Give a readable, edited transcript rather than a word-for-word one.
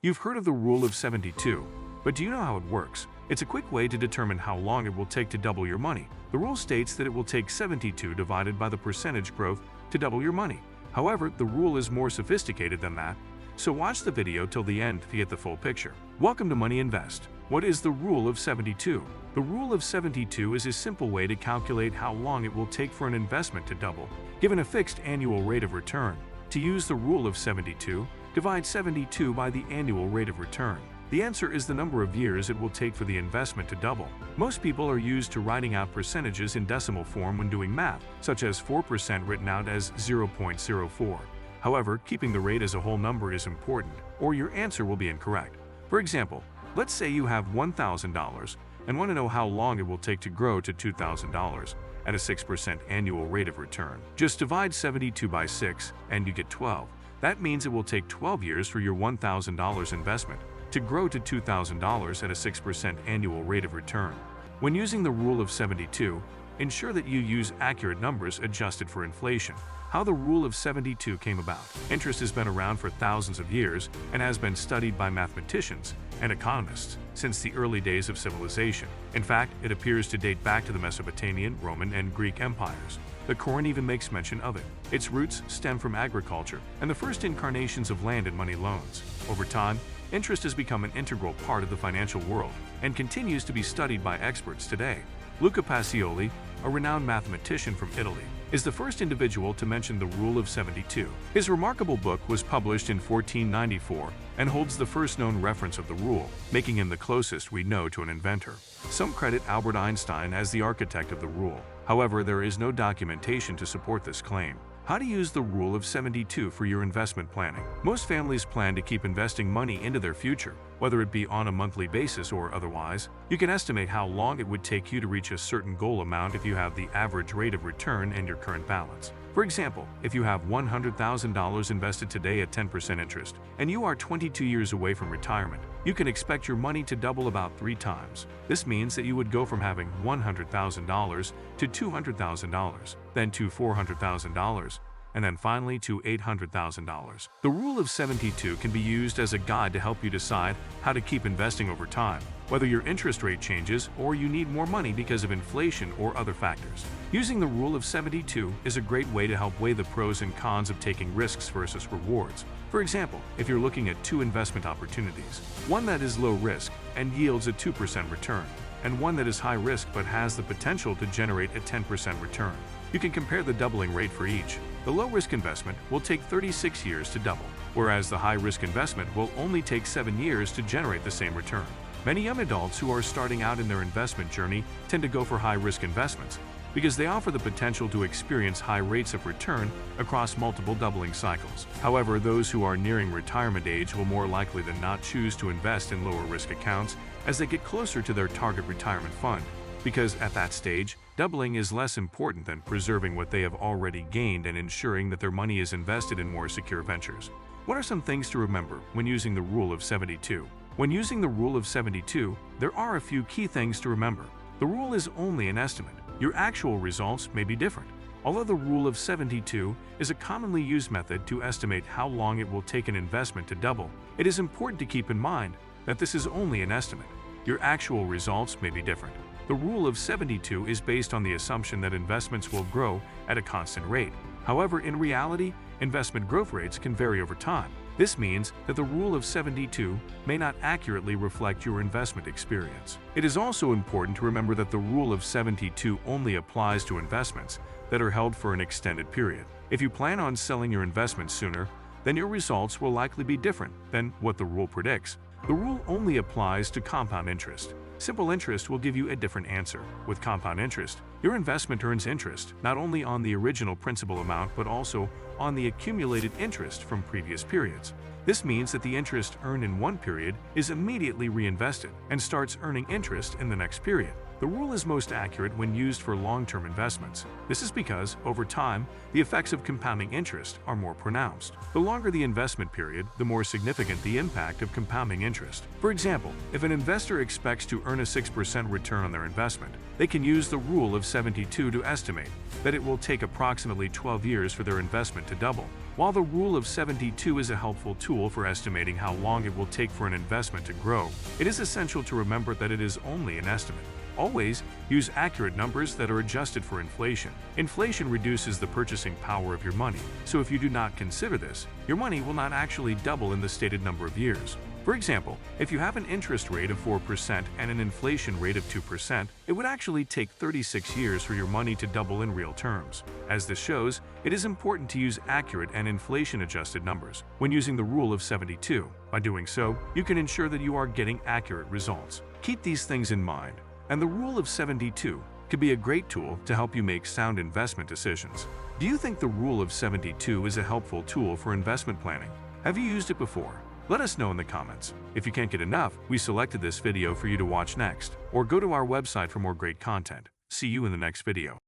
You've heard of the Rule of 72, but do you know how it works? It's a quick way to determine how long it will take to double your money. The rule states that it will take 72 divided by the percentage growth to double your money. However, the rule is more sophisticated than that, so watch the video till the end to get the full picture. Welcome to Money Invest. What is the Rule of 72? The Rule of 72 is a simple way to calculate how long it will take for an investment to double, given a fixed annual rate of return. To use the Rule of 72, divide 72 by the annual rate of return. The answer is the number of years it will take for the investment to double. Most people are used to writing out percentages in decimal form when doing math, such as 4% written out as 0.04. However, keeping the rate as a whole number is important, or your answer will be incorrect. For example, let's say you have $1,000 and want to know how long it will take to grow to $2,000 at a 6% annual rate of return. Just divide 72 by 6 and you get 12. That means it will take 12 years for your $1,000 investment to grow to $2,000 at a 6% annual rate of return. When using the Rule of 72, ensure that you use accurate numbers adjusted for inflation. How the Rule of 72 came about. Interest has been around for thousands of years and has been studied by mathematicians and economists since the early days of civilization. In fact, it appears to date back to the Mesopotamian, Roman, and Greek empires. The Quran even makes mention of it. Its roots stem from agriculture and the first incarnations of land and money loans. Over time, interest has become an integral part of the financial world and continues to be studied by experts today. Luca Pacioli, a renowned mathematician from Italy, is the first individual to mention the Rule of 72. His remarkable book was published in 1494 and holds the first known reference of the rule, making him the closest we know to an inventor. Some credit Albert Einstein as the architect of the rule. However, there is no documentation to support this claim. How to use the Rule of 72 for your investment planning. Most families plan to keep investing money into their future, whether it be on a monthly basis or otherwise. You can estimate how long it would take you to reach a certain goal amount if you have the average rate of return and your current balance. For example, if you have $100,000 invested today at 10% interest, and you are 22 years away from retirement, you can expect your money to double about 3 times. This means that you would go from having $100,000 to $200,000, then to $400,000, and then finally to $800,000. The Rule of 72 can be used as a guide to help you decide how to keep investing over time, whether your interest rate changes or you need more money because of inflation or other factors. Using the Rule of 72 is a great way to help weigh the pros and cons of taking risks versus rewards. For example, if you're looking at 2 investment opportunities, one that is low risk and yields a 2% return, and one that is high risk but has the potential to generate a 10% return, you can compare the doubling rate for each. The low-risk investment will take 36 years to double, whereas the high-risk investment will only take 7 years to generate the same return. Many young adults who are starting out in their investment journey tend to go for high-risk investments because they offer the potential to experience high rates of return across multiple doubling cycles. However, those who are nearing retirement age will more likely than not choose to invest in lower-risk accounts as they get closer to their target retirement fund, because at that stage, doubling is less important than preserving what they have already gained and ensuring that their money is invested in more secure ventures. What are some things to remember when using the Rule of 72? When using the Rule of 72, there are a few key things to remember. The rule is only an estimate. Your actual results may be different. Although the Rule of 72 is a commonly used method to estimate how long it will take an investment to double, it is important to keep in mind that this is only an estimate. Your actual results may be different. The Rule of 72 is based on the assumption that investments will grow at a constant rate. However, in reality, investment growth rates can vary over time. This means that the Rule of 72 may not accurately reflect your investment experience. It is also important to remember that the Rule of 72 only applies to investments that are held for an extended period. If you plan on selling your investments sooner, then your results will likely be different than what the rule predicts. The rule only applies to compound interest. Simple interest will give you a different answer. With compound interest, your investment earns interest not only on the original principal amount but also on the accumulated interest from previous periods. This means that the interest earned in one period is immediately reinvested and starts earning interest in the next period. The rule is most accurate when used for long-term investments. This is because, over time, the effects of compounding interest are more pronounced. The longer the investment period, the more significant the impact of compounding interest. For example, if an investor expects to earn a 6% return on their investment, they can use the Rule of 72 to estimate that it will take approximately 12 years for their investment to double. While the Rule of 72 is a helpful tool for estimating how long it will take for an investment to grow, it is essential to remember that it is only an estimate. Always use accurate numbers that are adjusted for inflation. Inflation reduces the purchasing power of your money, so if you do not consider this, your money will not actually double in the stated number of years. For example, if you have an interest rate of 4% and an inflation rate of 2%, it would actually take 36 years for your money to double in real terms. As this shows, it is important to use accurate and inflation-adjusted numbers when using the Rule of 72. By doing so, you can ensure that you are getting accurate results. Keep these things in mind, and the Rule of 72 could be a great tool to help you make sound investment decisions. Do you think the Rule of 72 is a helpful tool for investment planning? Have you used it before? Let us know in the comments. If you can't get enough, we selected this video for you to watch next, or go to our website for more great content. See you in the next video.